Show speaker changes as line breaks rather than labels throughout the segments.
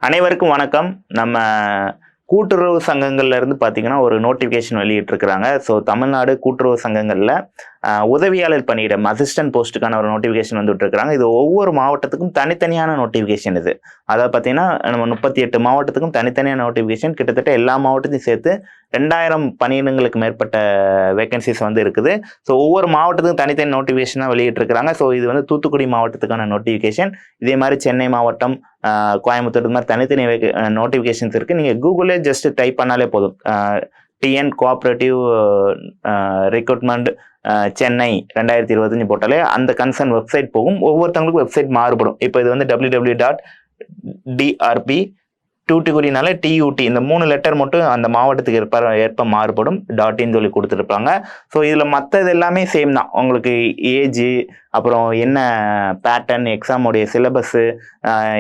அனைவருக்கும் வணக்கம். நம்ம கூட்டுறவு சங்கங்கள்ல இருந்து பார்த்தீங்கன்னா ஒரு நோட்டிஃபிகேஷன் வெளியிட்டிருக்கிறாங்க. ஸோ தமிழ்நாடு கூட்டுறவு சங்கங்கள்ல உதவியாளர் பணியிடம் அசிஸ்டன்ட் போஸ்ட்டுக்கான ஒரு நோட்டிஃபிகேஷன் வந்துட்டுருக்காங்க. இது ஒவ்வொரு மாவட்டத்துக்கும் தனித்தனியான நோட்டிஃபிகேஷன் இது. அதாவது பார்த்தீங்கன்னா நம்ம 38 மாவட்டத்துக்கும் தனித்தனியான நோட்டிஃபிகேஷன், கிட்டத்தட்ட எல்லா மாவட்டத்தையும் சேர்த்து 2000 பணியிடங்களுக்கு மேற்பட்ட வேகன்சிஸ் வந்து இருக்குது. ஸோ ஒவ்வொரு மாவட்டத்துக்கும் தனித்தனி நோட்டிஃபிகேஷனாக வெளியிட்டிருக்கிறாங்க. ஸோ இது வந்து தூத்துக்குடி மாவட்டத்துக்கான நோட்டிஃபிகேஷன். இதே மாதிரி சென்னை மாவட்டம், கோயம்புத்தூர், இது மாதிரி தனித்தனி நோட்டிஃபிகேஷன்ஸ் இருக்குது. நீங்கள் கூகுளே ஜஸ்ட் டைப் பண்ணாலே போதும். டிஎன் கோஆப்ரேட்டிவ் ரெக்ரூட்மெண்ட் சென்னை 2025 போட்டாலே அந்த கன்சர்ன் வெப்சைட் போகும். ஒவ்வொருத்தவங்களுக்கும் வெப்சைட் மாறுபடும். இப்போ இது வந்து www.drp தூத்துக்குடினால TUT இந்த 3 லெட்டர் மட்டும் அந்த மாவட்டத்துக்கு ஏற்ப மாறுபடும். டாட்டின்னு சொல்லி கொடுத்துருப்பாங்க. ஸோ இதில் மற்றது எல்லாமே சேம் தான். உங்களுக்கு ஏஜ், அப்புறம் என்ன பேட்டர்ன், எக்ஸாமுடைய சிலபஸ்ஸு,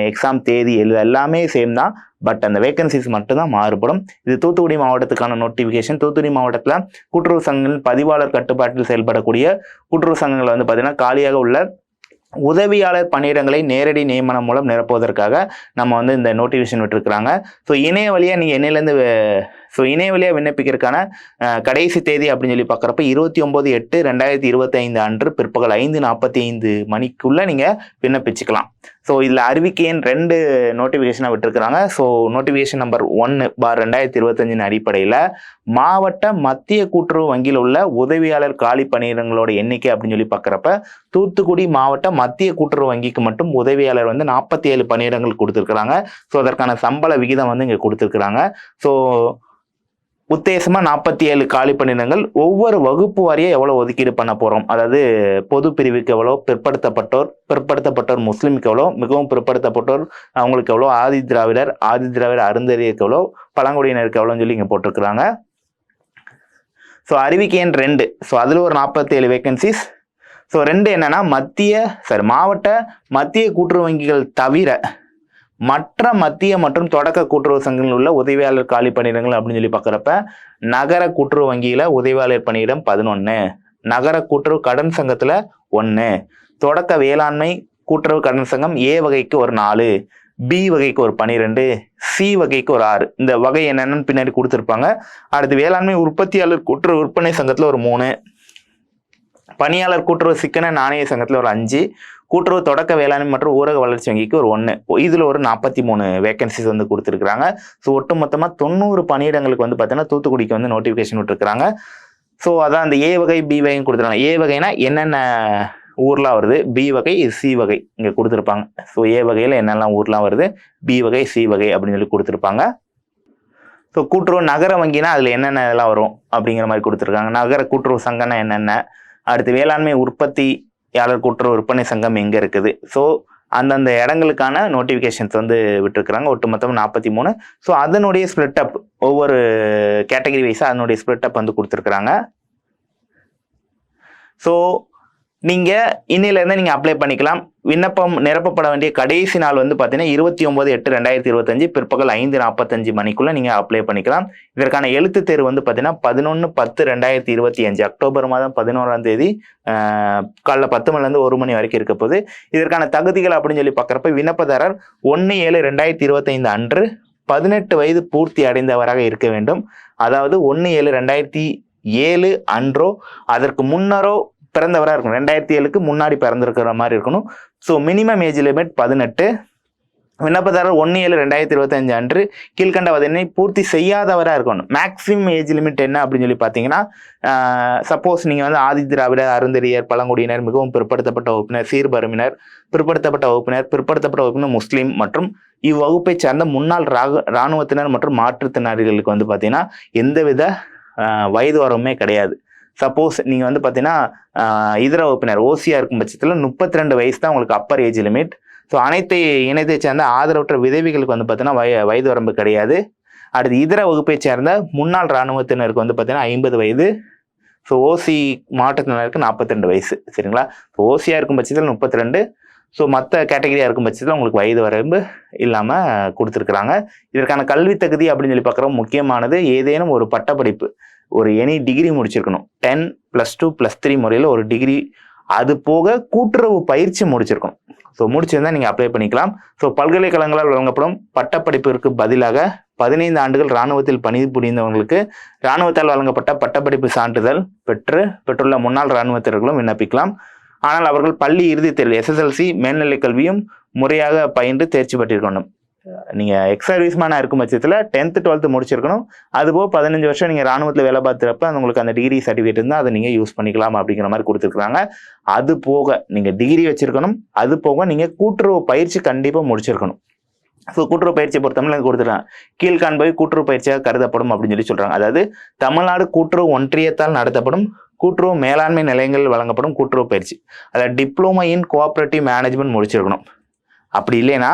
எக்ஸாம் தேதி, எல்லாமே சேம் தான். பட் அந்த வேகன்சிஸ் மட்டும்தான் மாறுபடும். இது தூத்துக்குடி மாவட்டத்துக்கான நோட்டிஃபிகேஷன். தூத்துக்குடி மாவட்டத்தில் கூட்டுறவு சங்கங்கள் பதிவாளர் கட்டுப்பாட்டில் செயல்படக்கூடிய கூட்டுறவு சங்கங்கள் வந்து பார்த்தீங்கன்னா காலியாக உள்ள உதவியாளர் பணியிடங்களை நேரடி நியமனம் மூலம் நிரப்புவதற்காக நம்ம வந்து இந்த நோட்டிஃபிகேஷன் விட்டுருக்குறாங்க. ஸோ இணைய வழியாக நீங்கள் இணைய வழியாக விண்ணப்பிக்கிறதுக்கான கடைசி தேதி அப்படின்னு சொல்லி பார்க்குறப்ப 29/8/2025 அன்று பிற்பகல் 5:45 மணிக்குள்ளே நீங்கள் விண்ணப்பிச்சுக்கலாம். ஸோ இதில் அறிவிக்கையின் 2 நோட்டிஃபிகேஷனாக விட்டுருக்குறாங்க. ஸோ நோட்டிஃபிகேஷன் நம்பர் 1/2025 அடிப்படையில் மாவட்ட மத்திய கூட்டுறவு வங்கியில் உள்ள உதவியாளர் காலி பணியிடங்களோட எண்ணிக்கை அப்படின்னு சொல்லி பார்க்குறப்ப தூத்துக்குடி மாவட்ட மத்திய கூட்டுறவு வங்கிக்கு மட்டும் உதவியாளர் வந்து 47 பணியிடங்கள் கொடுத்துருக்குறாங்க. ஸோ அதற்கான சம்பள விகிதம் வந்து இங்கே கொடுத்துருக்குறாங்க. ஸோ உத்தேசமா 47 காலி பணியிடங்கள். ஒவ்வொரு வகுப்பு வாரியாக எவ்வளோ ஒதுக்கீடு பண்ண போகிறோம், அதாவது பொது பிரிவுக்கு எவ்வளோ, பிற்படுத்தப்பட்டோர் முஸ்லீமுக்கு எவ்வளோ, மிகவும் பிற்படுத்தப்பட்டோர் அவங்களுக்கு எவ்வளோ, ஆதி திராவிடர் அருந்ததியருக்கு எவ்வளோ, பழங்குடியினருக்கு எவ்வளோன்னு சொல்லி இங்கே போட்டிருக்கிறாங்க. ஸோ அறிவிக்கை எண் 2. ஸோ அதில் ஒரு 47 வேகன்சிஸ். ஸோ 2 என்னன்னா மாவட்ட மத்திய கூட்டுறவு வங்கிகள் தவிர மற்ற மத்திய மற்றும் தொடக்க கூட்டுறவு சங்கங்களில் உள்ள உதவியாளர் காலி பணியிடங்கள் அப்படின்னு சொல்லி பார்க்குறப்ப நகர கூட்டுறவு வங்கியில் உதவியாளர் பணியிடம் 11, நகர கூட்டுறவு கடன் சங்கத்தில் 1, தொடக்க வேளாண்மை கூட்டுறவு கடன் சங்கம் A வகைக்கு ஒரு 4, B வகைக்கு ஒரு 12, C வகைக்கு ஒரு 6. இந்த வகை என்னென்னு பின்னாடி கொடுத்துருப்பாங்க. அடுத்து வேளாண்மை உற்பத்தியாளர் கூட்டுறவு விற்பனை சங்கத்தில் ஒரு 3, பணியாளர் கூட்டுறவு சிக்கன நாணய சங்கத்தில் ஒரு 5, கூட்டுறவு தொடக்க வேளாண்மை மற்றும் ஊரக வளர்ச்சி வங்கிக்கு ஒரு 1. இதில் ஒரு 43 வேகன்சிஸ் வந்து கொடுத்துருக்குறாங்க. ஸோ ஒட்டு மொத்தமாக 90 பணியிடங்களுக்கு வந்து பார்த்தீங்கன்னா தூத்துக்குடிக்கு வந்து நோட்டிஃபிகேஷன் விட்டுருக்குறாங்க. ஸோ அதான் அந்த A வகை B வகையும் கொடுத்துருக்காங்க. A வகைனா என்னென்ன ஊர்லாம் வருது, B வகை C வகை இங்கே கொடுத்துருப்பாங்க. ஸோ A வகையில் என்னெல்லாம் ஊர்லாம் வருது, B வகை C வகை அப்படின்னு சொல்லி கொடுத்துருப்பாங்க. ஸோ கூட்டுறவு நகர வங்கினா அதில் என்னென்ன இதெல்லாம் வரும் அப்படிங்கிற மாதிரி கொடுத்துருக்காங்க. நகர கூட்டுறவு சங்கம்னா என்னென்ன, அடுத்து வேளாண்மை உற்பத்தியாளர் கூட்டுறவு விற்பனை சங்கம் எங்கே இருக்குது. ஸோ அந்தந்த இடங்களுக்கான நோட்டிஃபிகேஷன்ஸ் வந்து விட்டுருக்குறாங்க. ஒட்டு மொத்தம் 43. ஸோ அதனுடைய ஸ்ப்ளிட் அப் ஒவ்வொரு கேட்டகரி வைஸாக அதனுடைய ஸ்ப்ளிட் அப் வந்து கொடுத்துருக்குறாங்க. ஸோ நீங்கள் இன்னிலேருந்து நீங்கள் அப்ளை பண்ணிக்கலாம். விண்ணப்பம் நிரப்பப்பட வேண்டிய கடைசி நாள் வந்து பார்த்தீங்கன்னா 29/8/2025 பிற்பகல் 5:45 மணிக்குள்ளே நீங்கள் அப்ளை பண்ணிக்கலாம். இதற்கான எழுத்து தேர்வு வந்து பார்த்தீங்கன்னா 11/10/2025 அக்டோபர் மாதம் 11ஆம் தேதி காலைல 10 மணிலேருந்து 1 மணி வரைக்கும் இருக்க போகுது. இதற்கான தகுதிகள் அப்படின்னு சொல்லி பார்க்குறப்ப விண்ணப்பதாரர் 1/7/2025 அன்று 18 வயது பூர்த்தி அடைந்தவராக இருக்க வேண்டும். அதாவது 1/7/2007 அன்றோ அதற்கு முன்னரோ பிறந்தவராக இருக்கணும். 2007க்கு முன்னாடி பிறந்திருக்கிற மாதிரி இருக்கணும். So minimum age limit 18. விண்ணப்பதாரர் 1/7/2025 அன்று கீழ்கண்ட வயதினை பூர்த்தி செய்யாதவராக இருக்கணும். மேக்ஸிமம் ஏஜ் லிமிட் என்ன அப்படின்னு சொல்லி பார்த்தீங்கன்னா, சப்போஸ் நீங்கள் வந்து ஆதி திராவிடர், அருந்ததியர், பழங்குடியினர், மிகவும் பிற்படுத்தப்பட்ட வகுப்பினர், சீர்பருமினர், பிற்படுத்தப்பட்ட வகுப்பினர் முஸ்லீம் மற்றும் இவ்வகுப்பை சார்ந்த முன்னாள் இராணுவத்தினர் மற்றும் மாற்றுத்திறனாளிகளுக்கு வந்து பார்த்தீங்கன்னா எந்தவித வயது வரவுமே கிடையாது. சப்போஸ் நீங்கள் வந்து பார்த்தீங்கன்னா இதர வகுப்பினர் ஓசியாக இருக்கும் பட்சத்தில் 32 வயசு தான் உங்களுக்கு அப்பர் ஏஜ் லிமிட். ஸோ அனைத்து இனத்தை சேர்ந்த ஆதரவற்ற விதவிகளுக்கு வந்து பார்த்தீங்கன்னா வயது வரம்பு கிடையாது. அடுத்து இதர வகுப்பை சேர்ந்த முன்னாள் இராணுவத்தினருக்கு வந்து பார்த்தீங்கன்னா 50 வயது. ஸோ ஓசி மாற்றுத்திறனாளருக்கு 42 வயசு. சரிங்களா? ஸோ ஓசியாக இருக்கும் பட்சத்தில் 32. ஸோ மற்ற கேட்டகரியாக இருக்கும் பட்சத்தில் உங்களுக்கு வயது வரம்பு இல்லாமல் கொடுத்துருக்குறாங்க. இதற்கான கல்வி தகுதி அப்படின்னு சொல்லி பார்க்குறோம். முக்கியமானது ஏதேனும் ஒரு பட்டப்படிப்பு, ஒரு எனி டிகிரி முடிச்சிருக்கணும். 10+2+3 முறையில் ஒரு டிகிரி, அது போக கூட்டுறவு பயிற்சி முடிச்சிருக்கணும். ஸோ முடிச்சிருந்தா நீங்கள் அப்ளை பண்ணிக்கலாம். ஸோ பல்கலைக்கழகங்களால் வழங்கப்படும் பட்டப்படிப்பிற்கு பதிலாக 15 ஆண்டுகள் இராணுவத்தில் பணிபுரிந்தவங்களுக்கு இராணுவத்தால் வழங்கப்பட்ட பட்டப்படிப்பு சான்றிதழ் பெற்றுள்ள முன்னாள் இராணுவத்தினர்களும் விண்ணப்பிக்கலாம். ஆனால் அவர்கள் பள்ளி இறுதித் தேர்வு SSLC மேல்நிலை கல்வியும் முறையாக பயின்று தேர்ச்சி பெற்றிருக்கணும். நீங்கள் எக்ஸ் சர்வீஸ்மேனாக இருக்கும் பட்சத்தில் 10th 12th முடிச்சிருக்கணும். அதுபோக 15 வருஷம் நீங்கள் ராணுவத்தில் வேலை பார்த்துறப்ப உங்களுக்கு அந்த டிகிரி சர்டிஃபிகேட் இருந்தால் அதை நீங்கள் யூஸ் பண்ணிக்கலாம் அப்படிங்கிற மாதிரி கொடுத்துருக்காங்க. அது போக நீங்கள் டிகிரி வச்சிருக்கணும். அது போக நீங்கள் கூட்டுறவு பயிற்சி கண்டிப்பாக முடிச்சிருக்கணும். ஸோ கூட்டுறவு பயிற்சியை பொறுத்தவரை கொடுத்துருக்காங்க. கீழ்காண்பவை கூட்டுறவு பயிற்சியாக கருதப்படும் அப்படின்னு சொல்றாங்க. அதாவது தமிழ்நாடு கூட்டுறவு ஒன்றியத்தால் நடத்தப்படும் கூட்டுறவு மேலாண்மை நிலையங்களில் வழங்கப்படும் கூட்டுறவு பயிற்சி, அதாவது டிப்ளமோ இன் கோஆபரேட்டிவ் மேனேஜ்மெண்ட் முடிச்சிருக்கணும். அப்படி இல்லைன்னா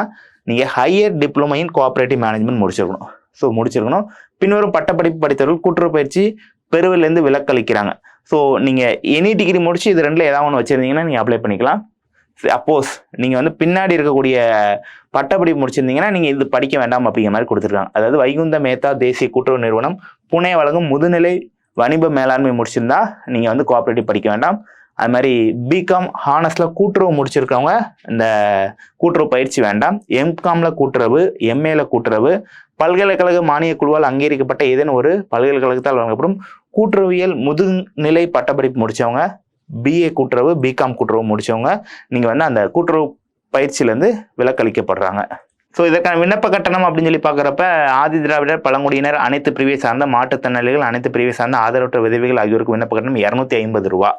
நீங்கள் higher diploma in cooperative management முடிச்சிருக்கணும். ஸோ முடிச்சிருக்கணும். பின்வரும் பட்டப்படிப்பு படித்தவர்கள் கூட்டுறவு பயிற்சி பெறுவிலேருந்து விலக்களிக்கிறாங்க. ஸோ நீங்கள் எனி டிகிரி முடிச்சு இது ரெண்டில் ஏதாவது ஒன்று வச்சுருந்தீங்கன்னா நீங்கள் அப்ளை பண்ணிக்கலாம். சப்போஸ் நீங்கள் பின்னாடி இருக்கக்கூடிய பட்டப்படிப்பு முடிச்சிருந்தீங்கன்னா நீங்கள் இது படிக்க வேண்டாம் அப்படிங்கிற மாதிரி கொடுத்துருக்காங்க. அதாவது வைகுந்த மேத்தா தேசிய கூட்டுறவு நிறுவனம் புனே வழங்கும் முதுநிலை வணிப மேலாண்மை முடிச்சிருந்தா நீங்கள் கோஆபரேட்டிவ் படிக்க வேண்டாம். அது மாதிரி பிகாம் ஹானர்ஸில் கூட்டுறவு முடிச்சிருக்கவங்க இந்த கூட்டுறவு பயிற்சி வேண்டாம். எம்காமில் கூட்டுறவு, எம்ஏல கூட்டுறவு, பல்கலைக்கழக மானிய குழுவால் அங்கீகரிக்கப்பட்ட ஏதேனும் ஒரு பல்கலைக்கழகத்தால் வழங்கப்படும் கூட்டுறவியல் முதுநிலை பட்டப்படிப்பு முடித்தவங்க, பிஏ கூட்டுறவு, பிகாம் கூட்டுறவு முடித்தவங்க நீங்கள் அந்த கூட்டுறவு பயிற்சியிலேருந்து விலக்களிக்கப்படுறாங்க. ஸோ இதற்கான விண்ணப்ப கட்டணம் அப்படின்னு பார்க்குறப்ப ஆதி திராவிடர், பழங்குடியினர், அனைத்து பிரிவை சார்ந்த மாற்றுத்திறனாளிகள், அனைத்து பிரிவை சார்ந்த ஆதரவற்ற விதவைகள் ஆகியோருக்கு விண்ணப்ப கட்டணம் 250 ரூபா.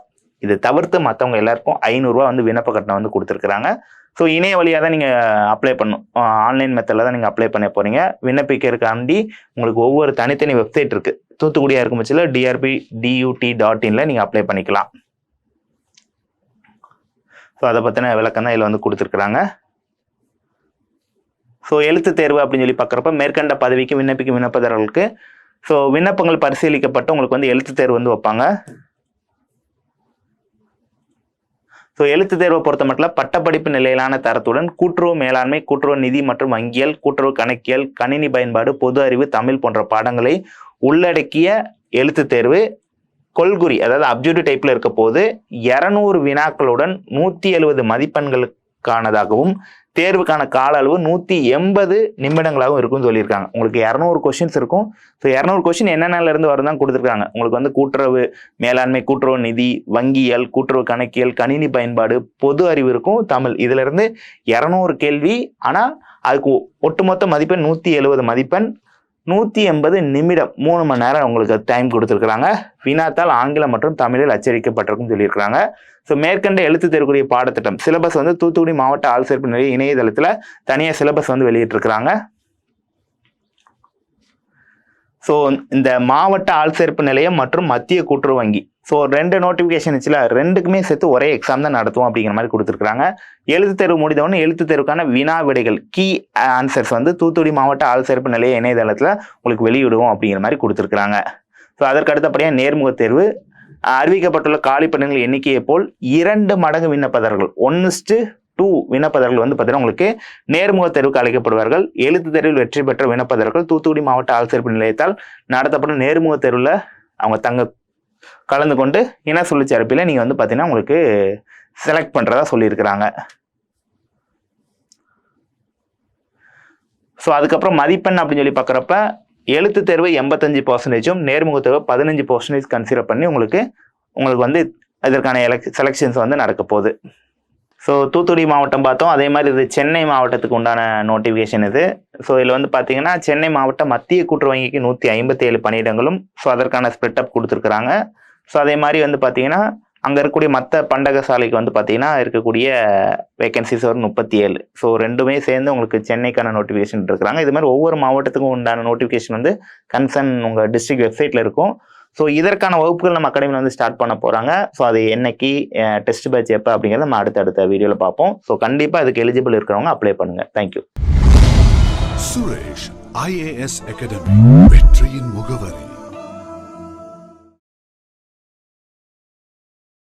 இது தவிர்த்து மற்றவங்க எல்லாருக்கும் 500 ரூபா விண்ணப்ப கட்டணம் கொடுத்துருக்குறாங்க. ஸோ இணைய வழியாக தான் நீங்கள் அப்ளை பண்ணணும். ஆன்லைன் மெத்தடில் தான் நீங்கள் அப்ளை பண்ண போகிறீங்க. விண்ணப்பிக்கிறதுக்காண்டி உங்களுக்கு ஒவ்வொரு தனித்தனி வெப்சைட் இருக்குது. தூத்துக்குடியாக இருக்கும் பட்சத்தில் DRBDUT.in நீங்கள் அப்ளை பண்ணிக்கலாம். ஸோ அதை பற்றின விளக்கம் தான் இதில் கொடுத்துருக்குறாங்க. ஸோ எழுத்து தேர்வு அப்படின்னு பார்க்குறப்ப மேற்கண்ட பதவிக்கு விண்ணப்பிக்கும் விண்ணப்பதாரர்களுக்கு ஸோ விண்ணப்பங்கள் பரிசீலிக்கப்பட்டு உங்களுக்கு எழுத்து தேர்வு வைப்பாங்க. ஸோ எழுத்து தேர்வை பொறுத்த மட்டும் பட்டப்படிப்பு நிலையிலான தரத்துடன் கூட்டுறவு மேலாண்மை, கூட்டுறவு நிதி மற்றும் வங்கியல், கூட்டுறவு கணக்கியல், கணினி பயன்பாடு, பொது அறிவு, தமிழ் போன்ற பாடங்களை உள்ளடக்கிய எழுத்து தேர்வு கொள்குறி, அதாவது அப்ஜெக்டிவ் டைப்ல இருக்க போது 200 வினாக்களுடன் 170 மதிப்பெண்களுக்கானதாகவும் தேர்வுக்கான கால அளவு 180 நிமிடங்களாகவும் இருக்கும்னு சொல்லியிருக்காங்க. உங்களுக்கு 200 கொஸ்டின்ஸ் இருக்கும். ஸோ 200 கொஸ்டின் என்னென்னல இருந்து வருதான் கொடுத்துருக்காங்க. உங்களுக்கு கூட்டுறவு மேலாண்மை, கூட்டுறவு நிதி, வங்கியல், கூட்டுறவு கணக்கியல், கணினி பயன்பாடு, பொது அறிவு இருக்கும், தமிழ். இதுல இருந்து 200 கேள்வி. ஆனால் அதுக்கு ஒட்டுமொத்த மதிப்பெண் 170 மதிப்பெண், 180 நிமிடம், 3 மணி நேரம் உங்களுக்கு டைம் கொடுத்துருக்குறாங்க. வினாத்தால் ஆங்கிலம் மற்றும் தமிழில் அச்சடிக்கப்பட்டிருக்கும் சொல்லியிருக்கிறாங்க. ஸோ மேற்கண்ட எழுத்து தேர்வுக்குரிய பாடத்திட்டம் சிலபஸ் தூத்துக்குடி மாவட்ட ஆள்சேர்ப்பு நிலைய இணையதளத்தில் தனியாக சிலபஸ் வெளியிட்டிருக்கிறாங்க. ஸோ இந்த மாவட்ட ஆள்சேர்ப்பு நிலையம் மற்றும் மத்திய கூட்டுறவு வங்கி ஸோ 2 நோட்டிஃபிகேஷன் வச்சுல 2க்குமே சேர்த்து ஒரே எக்ஸாம் தான் நடத்துவோம் அப்படிங்கிற மாதிரி கொடுத்துருக்காங்க. எழுத்து தேர்வு முடிந்தவொன்னு எழுத்து தேர்வுக்கான வினா விடைகள் கீ ஆன்சர்ஸ் தூத்துக்குடி மாவட்ட ஆள்சேர்ப்பு நிலைய இணையதளத்தில் உங்களுக்கு வெளியிடுவோம் அப்படிங்கிற மாதிரி கொடுத்துருக்காங்க. ஸோ அதற்கு அடுத்தபடியாக நேர்முக தேர்வு அறிவிக்கப்பட்டுள்ள காலி பணிகள் எண்ணிக்கையை போல் 2 மடங்கு விண்ணப்பதாரர்கள் 1:2 விண்ணப்பதாரர்கள் பார்த்தீங்கன்னா உங்களுக்கு நேர்முக தேர்வுக்கு அழைக்கப்படுவார்கள். எழுத்து தேர்வில் வெற்றி பெற்ற விண்ணப்பதாரர்கள் தூத்துக்குடி மாவட்ட ஆள்சேர்ப்பு நிலையத்தால் நடத்தப்படும் நேர்முக தேர்வில் அவங்க கலந்து கொண்டு இன சொல்லிச்சேர்ப்பில் நீங்கள் பார்த்தீங்கன்னா உங்களுக்கு செலக்ட் பண்ணுறதா சொல்லியிருக்கிறாங்க. ஸோ அதுக்கப்புறம் மதிப்பெண் அப்படின்னு பார்க்குறப்ப எழுத்து தேர்வு 85%, நேர்முக தேர்வு 15% கன்சிடர் பண்ணி உங்களுக்கு இதற்கான செலெக்ஷன்ஸ் நடக்க போகுது. ஸோ தூத்துக்குடி மாவட்டம் பார்த்தோம். அதே மாதிரி இது சென்னை மாவட்டத்துக்கு உண்டான நோட்டிஃபிகேஷன் இது. ஸோ இதில் பார்த்தீங்கன்னா சென்னை மாவட்ட மத்திய கூட்டுறவு வங்கிக்கு 157 பணியிடங்களும் ஸோ அதற்கான ஸ்ப்ளிட் அப் கொடுத்துருக்குறாங்க. ஸோ அதே மாதிரி பார்த்தீங்கன்னா அங்கே இருக்கக்கூடிய மற்ற பண்டக சாலைக்கு பார்த்தீங்கன்னா இருக்கக்கூடிய வேகன்சிஸ் 37. ஸோ ரெண்டுமே சேர்ந்து உங்களுக்கு சென்னைக்கான நோட்டிஃபிகேஷன் இருக்கிறாங்க. இது மாதிரி ஒவ்வொரு மாவட்டத்துக்கும் உண்டான நோட்டிஃபிகேஷன் கன்சர்ன் உங்கள் டிஸ்ட்ரிக்ட் வெப்சைட்டில் இருக்கும். ஸோ இதற்கான வகுப்புகள் நம்ம அகாடமியில் ஸ்டார்ட் பண்ண போகிறாங்க. ஸோ அது என்னைக்கு டெஸ்ட் பேட்ச் எப்போ அப்படிங்கிறத நம்ம அடுத்த வீடியோவில் பார்ப்போம். ஸோ கண்டிப்பாக அதுக்கு எலிஜிபிள் இருக்கிறவங்க அப்ளை பண்ணுங்கள். தேங்க்யூ.
சுரேஷ் IAS அகாடமி, வெற்றியின் முகவரி.